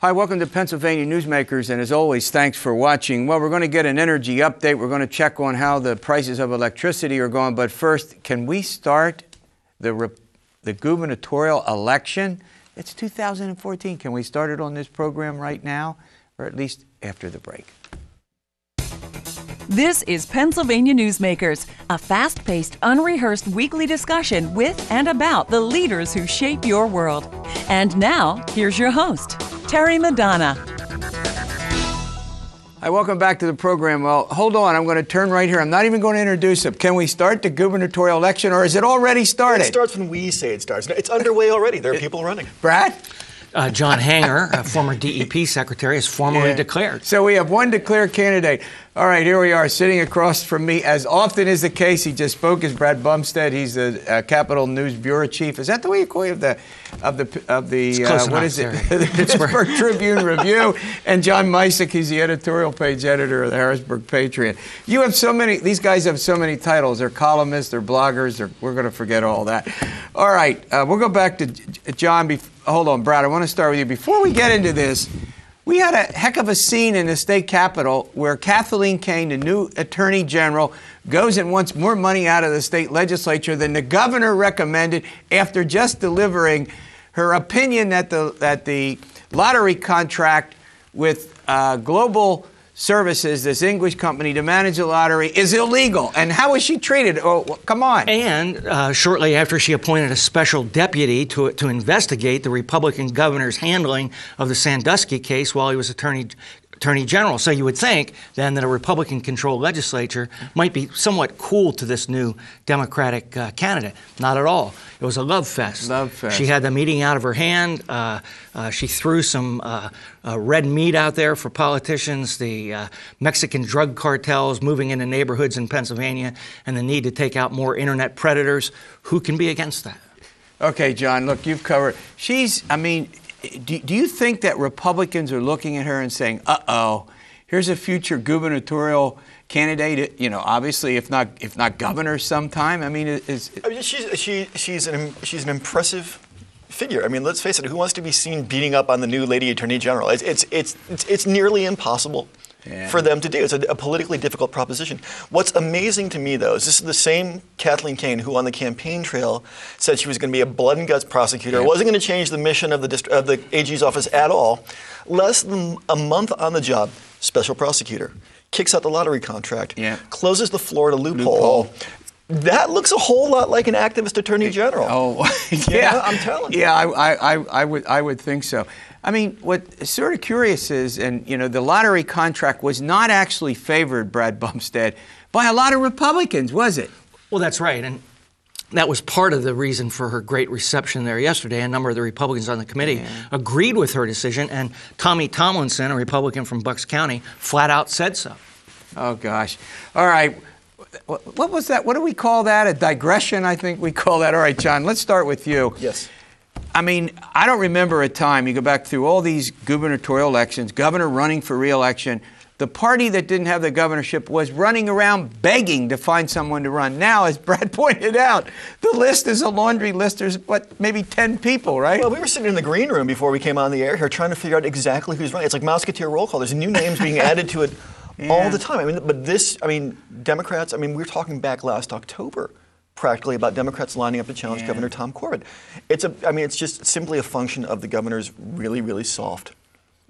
Hi, welcome to Pennsylvania Newsmakers, and as always, thanks for watching. Well, we're going to get an energy update. We're going to check on how the prices of electricity are going. But first, can we start the gubernatorial election? It's 2014. Can we start it on this program right now, or at least after the break? This is Pennsylvania Newsmakers, a fast-paced, unrehearsed weekly discussion with and about the leaders who shape your world. And now, here's your host, Terry Madonna. Hi, welcome back to the program. Well, hold on. I'm going to turn right here. I'm not even going to introduce him. Can we start the gubernatorial election, or is it already started? It starts when we say it starts. It's underway already. There are people running. Brad? John Hanger, a former DEP secretary, is formally declared. So we have one declared candidate. All right, here we are, sitting across from me, as often is the case. He just spoke, is Brad Bumsted. He's the Capitol News bureau chief. Is that the way you call it? Of the what is it? The Pittsburgh Tribune-Review. And John Micek, he's the editorial page editor of the Harrisburg Patriot. You have so many. These guys have so many titles. They're columnists. They're bloggers. We're going to forget all that. All right, we'll go back to John. Hold on, Brad. I want to start with you before we get into this. We had a heck of a scene in the state capitol where Kathleen Kane, the new attorney general, goes and wants more money out of the state legislature than the governor recommended after just delivering her opinion that the lottery contract with Global Services, this English company to manage the lottery, is illegal. And how was she treated? Oh, come on. And shortly after, she appointed a special deputy to investigate the Republican governor's handling of the Sandusky case while he was Attorney General. So you would think then that a Republican-controlled legislature might be somewhat cool to this new Democratic candidate. Not at all. It was a love fest. Love fest. She had the meeting out of her hand. She threw some red meat out there for politicians, the Mexican drug cartels moving into neighborhoods in Pennsylvania, and the need to take out more internet predators. Who can be against that? Okay, John, look, you've covered. Do you think that Republicans are looking at her and saying, uh-oh, here's a future gubernatorial candidate, obviously, if not governor sometime? I mean, she's an impressive figure. I mean, let's face it, who wants to be seen beating up on the new lady attorney general? It's nearly impossible for them to do. It's a politically difficult proposition. What's amazing to me, though, is this is the same Kathleen Kane who on the campaign trail said she was going to be a blood and guts prosecutor, wasn't going to change the mission of the AG's office at all. Less than a month on the job, special prosecutor, kicks out the lottery contract, closes the Florida loophole. That looks a whole lot like an activist attorney general. Oh, yeah. I'm telling you. Yeah, I would think so. I mean, what's sort of curious is, and the lottery contract was not actually favored, Brad Bumsted, by a lot of Republicans, was it? Well, that's right, and that was part of the reason for her great reception there yesterday. A number of the Republicans on the committee agreed with her decision, and Tommy Tomlinson, a Republican from Bucks County, flat out said so. Oh, gosh. All right. What was that? What do we call that? A digression, I think we call that. All right, John, let's start with you. Yes. I mean, I don't remember a time, you go back through all these gubernatorial elections, governor running for re-election, the party that didn't have the governorship was running around begging to find someone to run. Now, as Brad pointed out, the list is a laundry list. There's, maybe 10 people, right? Well, we were sitting in the green room before we came on the air here trying to figure out exactly who's running. It's like Mouseketeer roll call. There's new names being added to it all the time. Democrats, we were talking back last October practically about Democrats lining up to challenge Governor Tom Corbett. It's just simply a function of the governor's really, really soft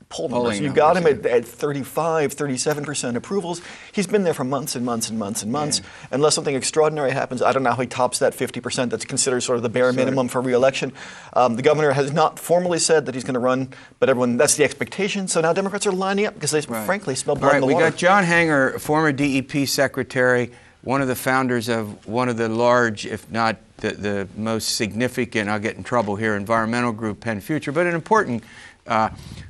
poll numbers. You got him at 35, 37% approvals. He's been there for months and months and months and months. Unless something extraordinary happens, I don't know how he tops that 50% that's considered sort of the bare minimum for re-election. The governor has not formally said that he's going to run, but that's the expectation. So now Democrats are lining up because they frankly smell blood in the water. We got John Hanger, former DEP secretary, one of the founders of one of the large, if not the most significant, I'll get in trouble here, environmental group, Penn Future, but an important,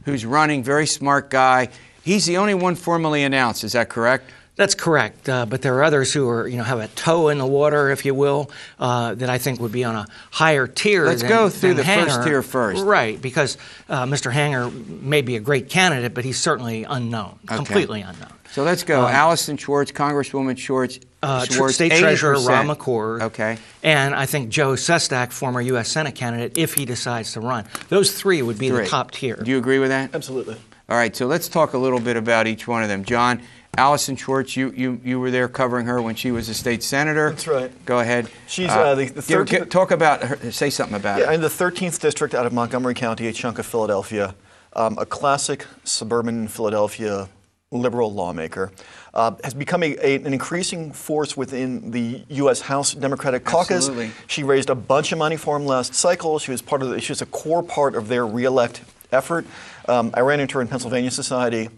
who's running, very smart guy. He's the only one formally announced, is that correct? That's correct, but there are others who are, have a toe in the water, if you will, that I think would be on a higher tier. Let's go through the Hanger. first tier first. Right, because Mr. Hanger may be a great candidate, but he's certainly unknown, completely unknown. So let's go. Allyson Schwartz, Congresswoman Schwartz. Schwartz, State Treasurer 80%. Rob McCord. Okay. And I think Joe Sestak, former U.S. Senate candidate, if he decides to run. Those three would be the top tier. Do you agree with that? Absolutely. All right, so let's talk a little bit about each one of them. John, Allyson Schwartz, you were there covering her when she was a state senator. That's right. Go ahead. She's the 13th. Talk about her. Say something about her. Yeah, in the 13th district out of Montgomery County, a chunk of Philadelphia, a classic suburban Philadelphia liberal lawmaker, has become an increasing force within the U.S. House Democratic Caucus. Absolutely. She raised a bunch of money for him last cycle. She was she was a core part of their reelect effort. I ran into her in Pennsylvania Society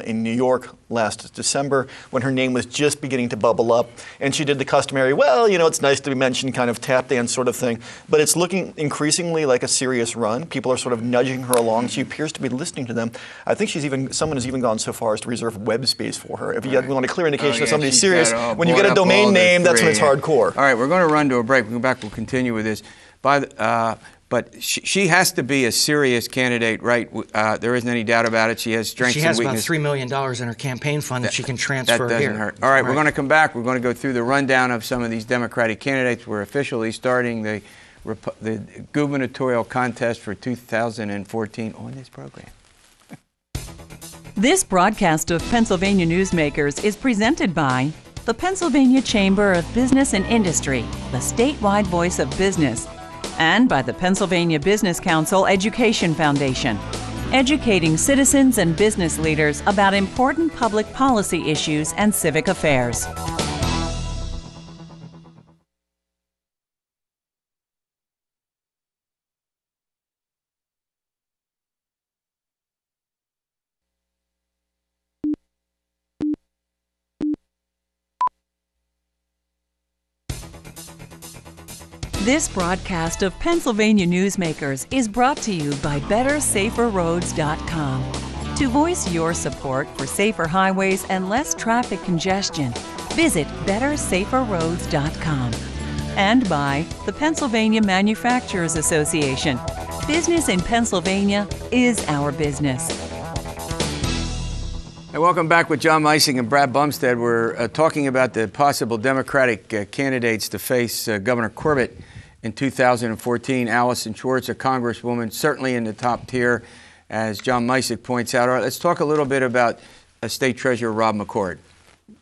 in New York last December when her name was just beginning to bubble up, and she did the customary, well, you know, it's nice to be mentioned kind of tap dance sort of thing, but it's looking increasingly like a serious run. People are sort of nudging her along. She appears to be listening to them. I think someone has even gone so far as to reserve web space for her. If you want a clear indication that somebody's serious, when you get a domain name, that's when it's hardcore. All right, we're going to run to a break. We'll go back. We'll continue with this. But she has to be a serious candidate, right? There isn't any doubt about it. She has strengths and weaknesses. She has about $3 million in her campaign fund that she can transfer That here. doesn't hurt. All right, we're going to come back. We're going to go through the rundown of some of these Democratic candidates. We're officially starting the gubernatorial contest for 2014 on this program. This broadcast of Pennsylvania Newsmakers is presented by the Pennsylvania Chamber of Business and Industry, the statewide voice of business, and by the Pennsylvania Business Council Education Foundation, educating citizens and business leaders about important public policy issues and civic affairs. This broadcast of Pennsylvania Newsmakers is brought to you by BetterSaferRoads.com. To voice your support for safer highways and less traffic congestion, visit BetterSaferRoads.com. And by the Pennsylvania Manufacturers Association. Business in Pennsylvania is our business. Hey, welcome back with John Micek and Brad Bumsted. We're talking about the possible Democratic candidates to face Governor Corbett in 2014. Allyson Schwartz, a congresswoman, certainly in the top tier, as John Micek points out. All right, let's talk a little bit about State Treasurer Rob McCord.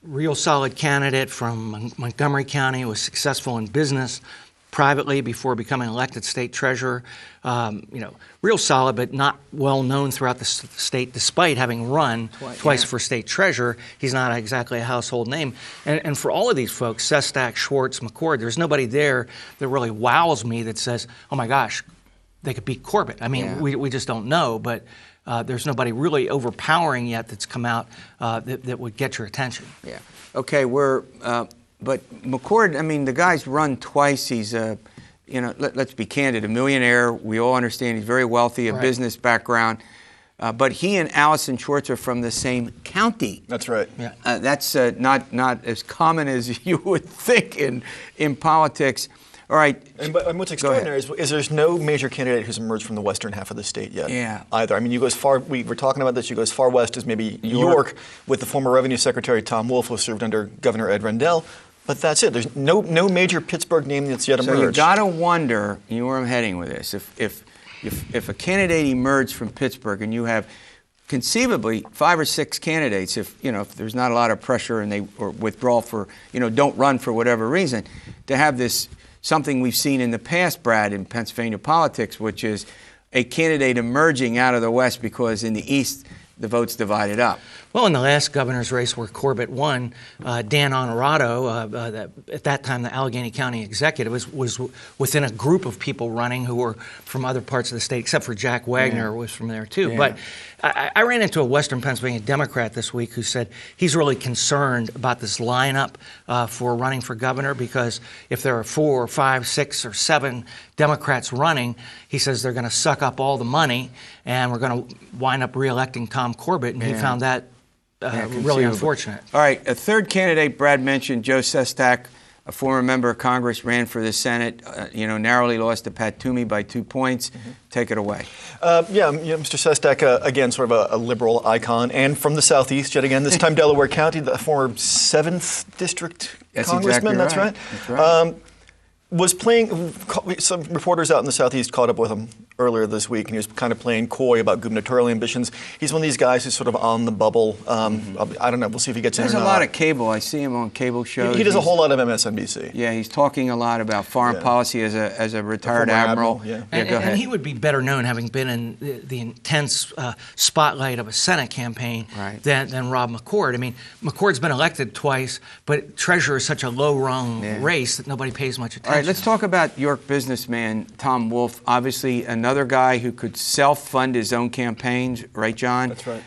Real solid candidate from Montgomery County, was successful in business privately before becoming elected state treasurer. Real solid, but not well known throughout the state, despite having run twice for state treasurer. He's not exactly a household name. And for all of these folks, Sestak, Schwartz, McCord, there's nobody there that really wows me that says, oh my gosh, they could beat Corbett. I mean, we just don't know, but there's nobody really overpowering yet that's come out that would get your attention. Yeah. Okay, but McCord, I mean, the guy's run twice. He's let's be candid, a millionaire. We all understand he's very wealthy, a business background. But he and Allyson Schwartz are from the same county. That's right. Yeah. That's not as common as you would think in politics. All right. And what's extraordinary is there's no major candidate who's emerged from the western half of the state yet. Yeah. Either. I mean, you go as far. We were talking about this. You go as far west as maybe York, with the former Revenue Secretary Tom Wolf, who served under Governor Ed Rendell. But that's it. There's no major Pittsburgh name that's yet emerged. So you gotta wonder, where I'm heading with this. If a candidate emerged from Pittsburgh and you have conceivably 5 or 6 candidates, if there's not a lot of pressure and they withdraw for don't run for whatever reason, to have this something we've seen in the past, Brad, in Pennsylvania politics, which is a candidate emerging out of the West because in the East the votes divided up. Well, in the last governor's race where Corbett won, Dan Honorato, at that time the Allegheny County executive, was within a group of people running who were from other parts of the state, except for Jack Wagner was from there too. Yeah. But I ran into a Western Pennsylvania Democrat this week who said he's really concerned about this lineup for running for governor, because if there are 4 or 5, 6 or 7 Democrats running, he says they're going to suck up all the money and we're going to wind up reelecting Tom Corbett, and he found that really unfortunate. All right, a third candidate Brad mentioned, Joe Sestak, a former member of Congress, ran for the Senate, narrowly lost to Pat Toomey by 2 points. Take it away. Mr. Sestak, again, sort of a liberal icon, and from the Southeast, yet again, this time Delaware County, the former 7th District That's congressman. exactly right. That's right. Was playing, some reporters out in the Southeast caught up with him earlier this week, and he was kind of playing coy about gubernatorial ambitions. He's one of these guys who's sort of on the bubble. I don't know. We'll see if he gets in or not. There's a lot of cable. I see him on cable shows. He does a whole lot of MSNBC. Yeah, he's talking a lot about foreign policy as a retired admiral. Yeah. Go ahead. And he would be better known, having been in the intense spotlight of a Senate campaign, than Rob McCord. I mean, McCord's been elected twice, but treasurer is such a low-rung race that nobody pays much attention. All right, let's talk about York businessman Tom Wolfe. Obviously, another guy who could self-fund his own campaigns, right, John? That's right.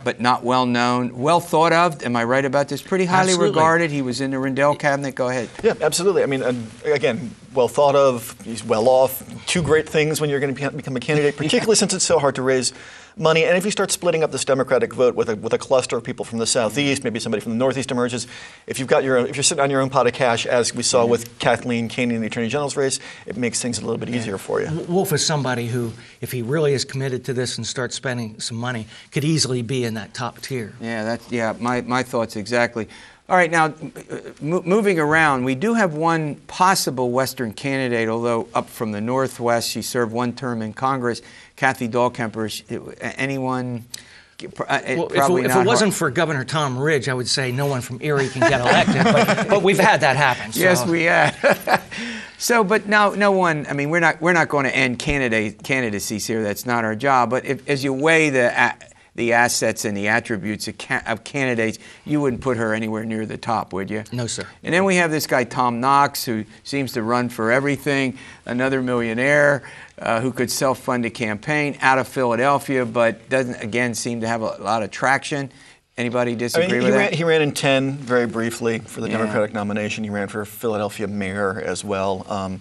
But not well known, well thought of. Am I right about this? Pretty highly regarded. He was in the Rendell cabinet. Go ahead. Yeah, absolutely. I mean, again, well thought of. He's well off. Two great things when you're going to become a candidate, particularly since it's so hard to raise money. And if you start splitting up this Democratic vote with a cluster of people from the Southeast, maybe somebody from the Northeast emerges, if you've got if you're sitting on your own pot of cash, as we saw with Kathleen Kennedy in the Attorney General's race, it makes things a little bit easier for you. Wolfe is somebody who, if he really is committed to this and starts spending some money, could easily be in that top tier. Yeah, my thoughts exactly. All right, now, moving around, we do have one possible Western candidate, although up from the Northwest. She served one term in Congress, Kathy Dahlkemper. Anyone? Well, if it wasn't for Governor Tom Ridge, I would say no one from Erie can get elected, but we've had that happen. So. Yes, we have. So, but no one. I mean, we're not going to end candidacies here. That's not our job. But as you weigh the assets and the attributes of candidates, you wouldn't put her anywhere near the top, would you? No, sir. And then we have this guy, Tom Knox, who seems to run for everything, another millionaire who could self-fund a campaign out of Philadelphia, but doesn't, again, seem to have a lot of traction. Anybody disagree with that? He ran in 10 very briefly for the Democratic nomination. He ran for Philadelphia mayor as well.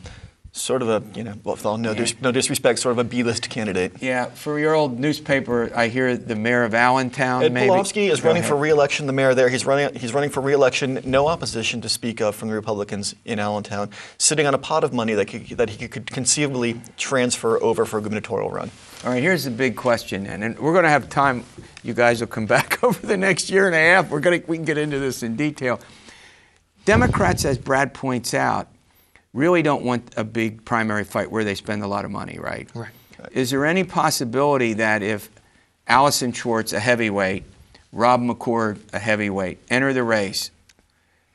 Sort of a, with all no disrespect, sort of a B-list candidate. Yeah, for your old newspaper, I hear the mayor of Allentown. Ed Pawlowski is running for re-election. The mayor there, he's running for re-election. No opposition to speak of from the Republicans in Allentown. Sitting on a pot of money that he could conceivably transfer over for a gubernatorial run. All right, here's the big question, and we're going to have time. You guys will come back over the next year and a half. We can get into this in detail. Democrats, as Brad points out, really don't want a big primary fight where they spend a lot of money, right? Right. Is there any possibility that if Allyson Schwartz, a heavyweight, Rob McCord, a heavyweight, enter the race,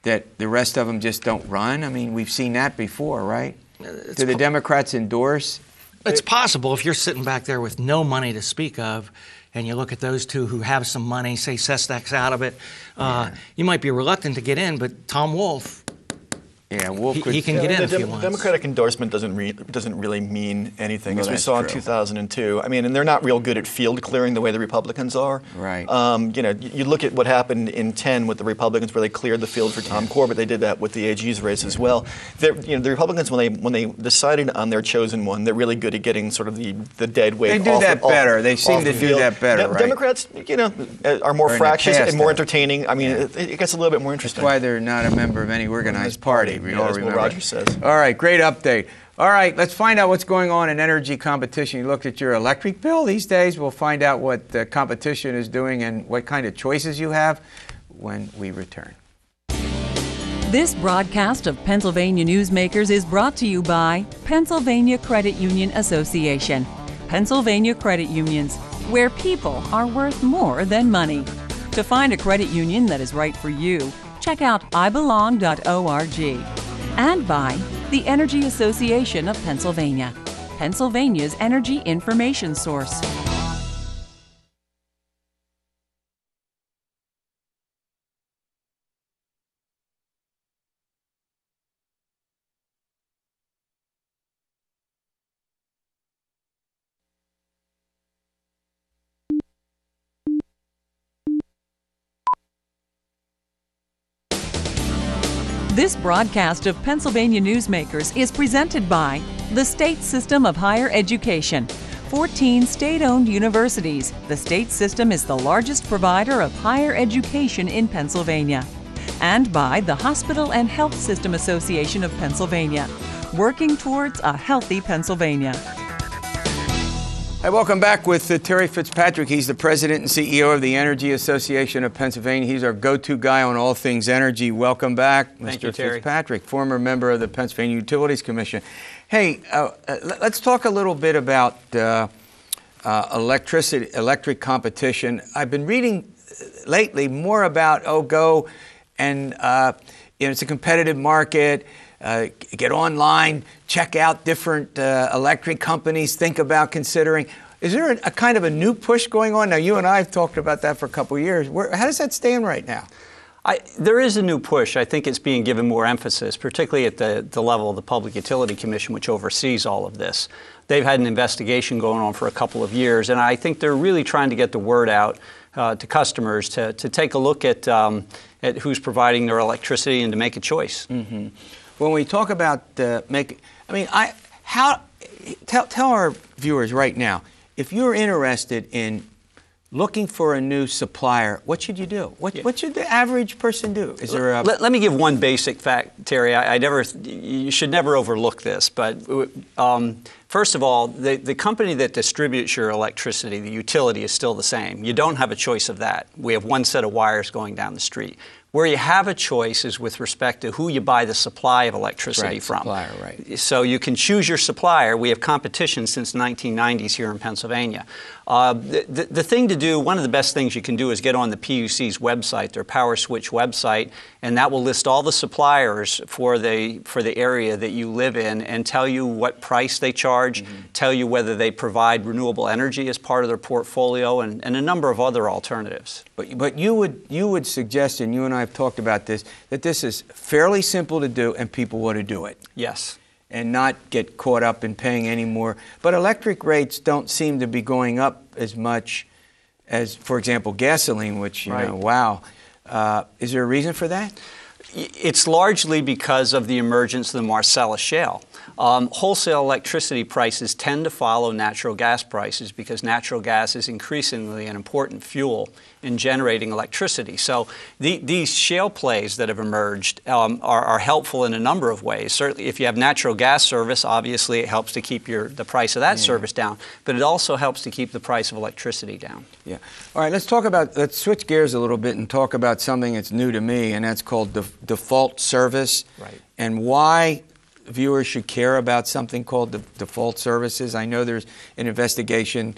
that the rest of them just don't run? I mean, we've seen that before, right? Do the Democrats endorse? It's possible if you're sitting back there with no money to speak of, and you look at those two who have some money, say Sestak's out of it, you might be reluctant to get in, but Tom Wolfe, he can get in if he wants. Democratic endorsement doesn't really mean anything, as we saw in 2002. I mean, and they're not real good at field clearing the way the Republicans are. Right. You look at what happened in 10 with the Republicans, where they cleared the field for Tom Corbett. They did that with the AG's race as well. The Republicans, when they decided on their chosen one, they're really good at getting sort of the dead weight. They do that better. They seem to do that better. Right? Democrats, are more fractious and more entertaining. I mean, it gets a little bit more interesting. That's why they're not a member of any organized party. We all that's remember. what Roger says. All right, great update. All right, let's find out what's going on in energy competition. You looked at your electric bill these days. We'll find out what the competition is doing and what kind of choices you have when we return. This broadcast of Pennsylvania Newsmakers is brought to you by Pennsylvania Credit Union Association. Pennsylvania Credit Unions, where people are worth more than money. To find a credit union that is right for you, check out ibelong.org. And by the Energy Association of Pennsylvania, Pennsylvania's energy information source. This broadcast of Pennsylvania Newsmakers is presented by the State System of Higher Education. 14 state-owned universities. The state system is the largest provider of higher education in Pennsylvania. And by the Hospital and Health System Association of Pennsylvania, working towards a healthy Pennsylvania. Hey, welcome back with Terry Fitzpatrick. He's the president and CEO of the Energy Association of Pennsylvania. He's our go-to guy on all things energy. Welcome back, Thank Mr. you, Terry. Fitzpatrick, former member of the Pennsylvania Utilities Commission. Hey, let's talk a little bit about electric competition. I've been reading lately more about, go and it's a competitive market. Get online, check out different electric companies, think about considering. Is there a kind of a new push going on? Now, you and I have talked about that for a couple of years. How does that stand right now? There is a new push. I think it's being given more emphasis, particularly at the level of the Public Utility Commission, which oversees all of this. They've had an investigation going on for a couple of years, and I think they're really trying to get the word out to customers to take a look at who's providing their electricity and to make a choice. Mm-hmm. When we talk about tell our viewers right now, if you're interested in looking for a new supplier, what should you do? What should the average person do? Is there a... Let me give one basic fact, Terry. You should never overlook this, but first of all, the company that distributes your electricity, the utility, is still the same. You don't have a choice of that. We have one set of wires going down the street. Where you have a choice is with respect to who you buy the supply of electricity from. Supplier, right. So you can choose your supplier. We have competition since the 1990s here in Pennsylvania. The thing to do, one of the best things you can do is get on the PUC's website, their Power Switch website, and that will list all the suppliers for the area that you live in and tell you what price they charge, tell you whether they provide renewable energy as part of their portfolio, and a number of other alternatives. But you would suggest, and you and I have talked about this, that this is fairly simple to do and people want to do it. Yes. And not get caught up in paying any more. But electric rates don't seem to be going up as much as, for example, gasoline, which, you know, wow. Is there a reason for that? It's largely because of the emergence of the Marcellus Shale. Wholesale electricity prices tend to follow natural gas prices because natural gas is increasingly an important fuel in generating electricity. So these shale plays that have emerged are helpful in a number of ways. Certainly, if you have natural gas service, obviously it helps to keep the price of that service down, but it also helps to keep the price of electricity down. Yeah. All right, let's switch gears a little bit and talk about something that's new to me, and that's called default service. Right. And why viewers should care about something called default services. I know there's an investigation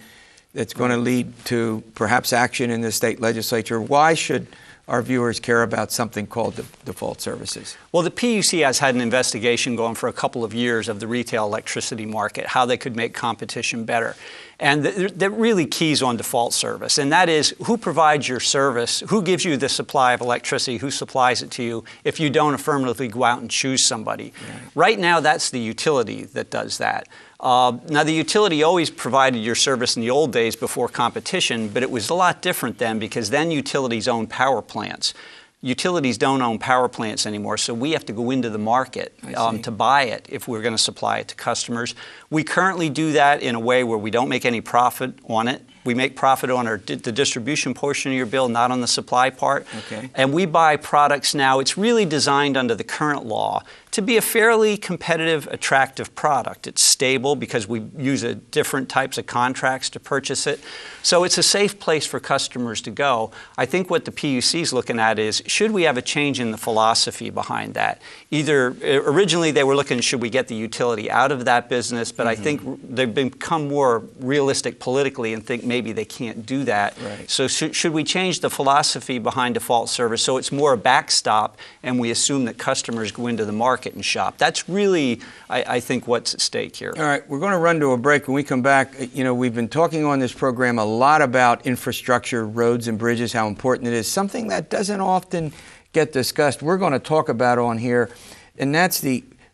that's going to lead to perhaps action in the state legislature. Why should our viewers care about something called default services? Well, the PUC has had an investigation going for a couple of years of the retail electricity market, how they could make competition better. And that really keys on default service, and that is who provides your service, who gives you the supply of electricity, who supplies it to you if you don't affirmatively go out and choose somebody. Right now, that's the utility that does that. Now, the utility always provided your service in the old days before competition, but it was a lot different then because then utilities owned power plants. Utilities don't own power plants anymore, so we have to go into the market to buy it if we're going to supply it to customers. We currently do that in a way where we don't make any profit on it. We make profit on the distribution portion of your bill, not on the supply part. Okay. And we buy products now. It's really designed under the current law to be a fairly competitive, attractive product. It's stable because we use different types of contracts to purchase it. So it's a safe place for customers to go. I think what the PUC is looking at is, should we have a change in the philosophy behind that? Either, originally they were looking, should we get the utility out of that business? But I think they've become more realistic politically and think maybe they can't do that. Right. So should we change the philosophy behind default service so it's more a backstop and we assume that customers go into the market and shop? That's really, I think, what's at stake here. All right, we're going to run to a break. When we come back, we've been talking on this program a lot about infrastructure, roads and bridges, how important it is, something that doesn't often get discussed. We're going to talk about on here, and that's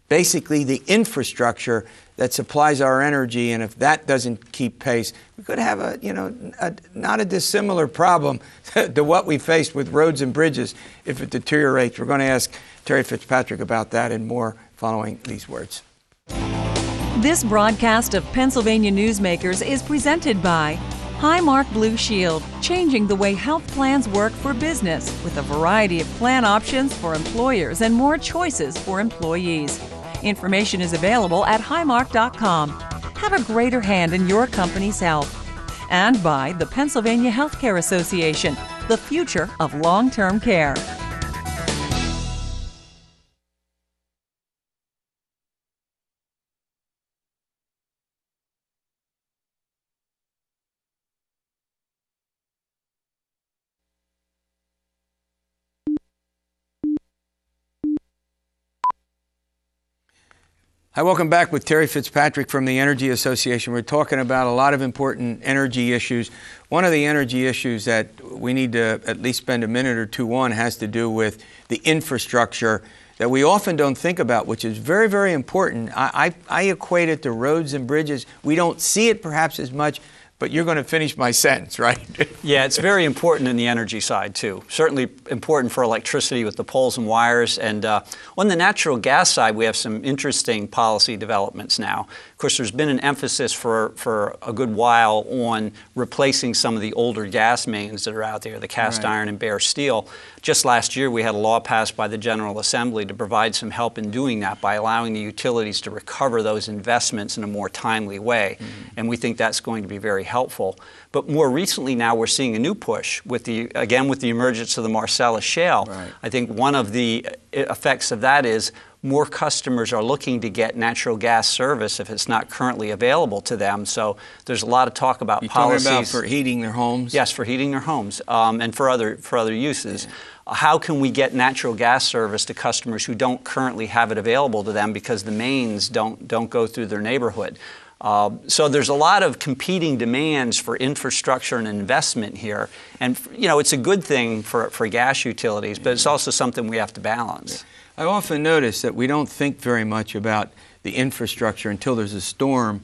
basically the infrastructure that supplies our energy, and if that doesn't keep pace, we could have not a dissimilar problem to what we faced with roads and bridges if it deteriorates. We're going to ask Terry Fitzpatrick about that and more following these words. This broadcast of Pennsylvania Newsmakers is presented by Highmark Blue Shield, changing the way health plans work for business with a variety of plan options for employers and more choices for employees. Information is available at highmark.com. have a greater hand in your company's health. And by the Pennsylvania Healthcare Association, the future of long-term care. Hi, welcome back with Terry Fitzpatrick from the Energy Association. We're talking about a lot of important energy issues. One of the energy issues that we need to at least spend a minute or two on has to do with the infrastructure that we often don't think about, which is very, very important. I equate it to roads and bridges. We don't see it perhaps as much, but you're going to finish my sentence, right? Yeah, it's very important in the energy side, too. Certainly important for electricity with the poles and wires. And on the natural gas side, we have some interesting policy developments now. Of course, there's been an emphasis for a good while on replacing some of the older gas mains that are out there, the cast iron and bare steel. Just last year, we had a law passed by the General Assembly to provide some help in doing that by allowing the utilities to recover those investments in a more timely way. And we think that's going to be very helpful. But more recently now, we're seeing a new push with the emergence of the Marcellus Shale. I think one of the effects of that is more customers are looking to get natural gas service if it's not currently available to them. So there's a lot of talk about policies. Talking about for heating their homes? Yes, for heating their homes and for other uses. How can we get natural gas service to customers who don't currently have it available to them because the mains don't go through their neighborhood? So there's a lot of competing demands for infrastructure and investment here. And, you know, it's a good thing for gas utilities, but it's also something we have to balance. I often notice that we don't think very much about the infrastructure until there's a storm,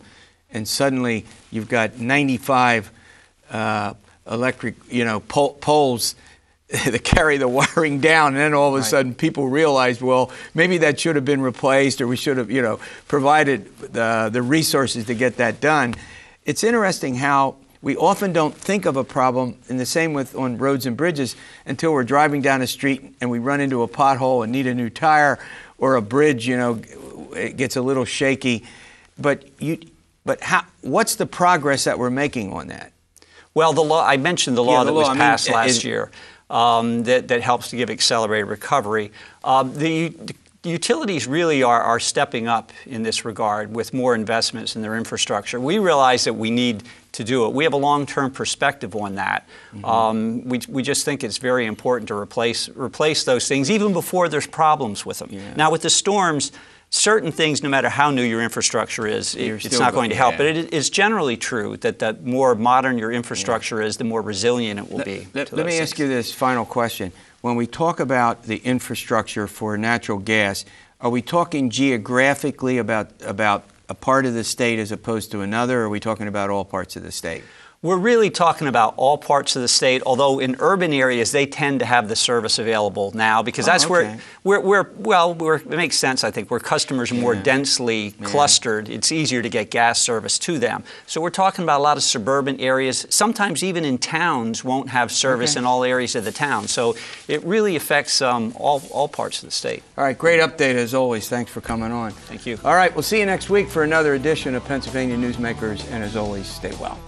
and suddenly you've got 95 electric, poles that carry the wiring down, and then all of a sudden people realize, well, maybe that should have been replaced, or we should have, provided the resources to get that done. It's interesting how we often don't think of a problem, and the same on roads and bridges, until we're driving down a street and we run into a pothole and need a new tire, or a bridge, it gets a little shaky. But what's the progress that we're making on that? Well, the law, I mentioned the law that was passed last year that helps to give accelerated recovery. The utilities really are stepping up in this regard with more investments in their infrastructure. We realize that we need to do it. We have a long-term perspective on that. We just think it's very important to replace those things even before there's problems with them. Now, with the storms, certain things, no matter how new your infrastructure is, it's not going to help. But it is generally true that the more modern your infrastructure is, the more resilient it will be. Let me ask you this final question. When we talk about the infrastructure for natural gas, are we talking geographically about a part of the state as opposed to another, or are we talking about all parts of the state? We're really talking about all parts of the state, although in urban areas they tend to have the service available now because that's where it makes sense, I think, where customers are more densely clustered. It's easier to get gas service to them. So we're talking about a lot of suburban areas, sometimes even in towns won't have service in all areas of the town. So it really affects all parts of the state. All right, great update as always. Thanks for coming on. Thank you. All right, we'll see you next week for another edition of Pennsylvania Newsmakers, and as always, stay well.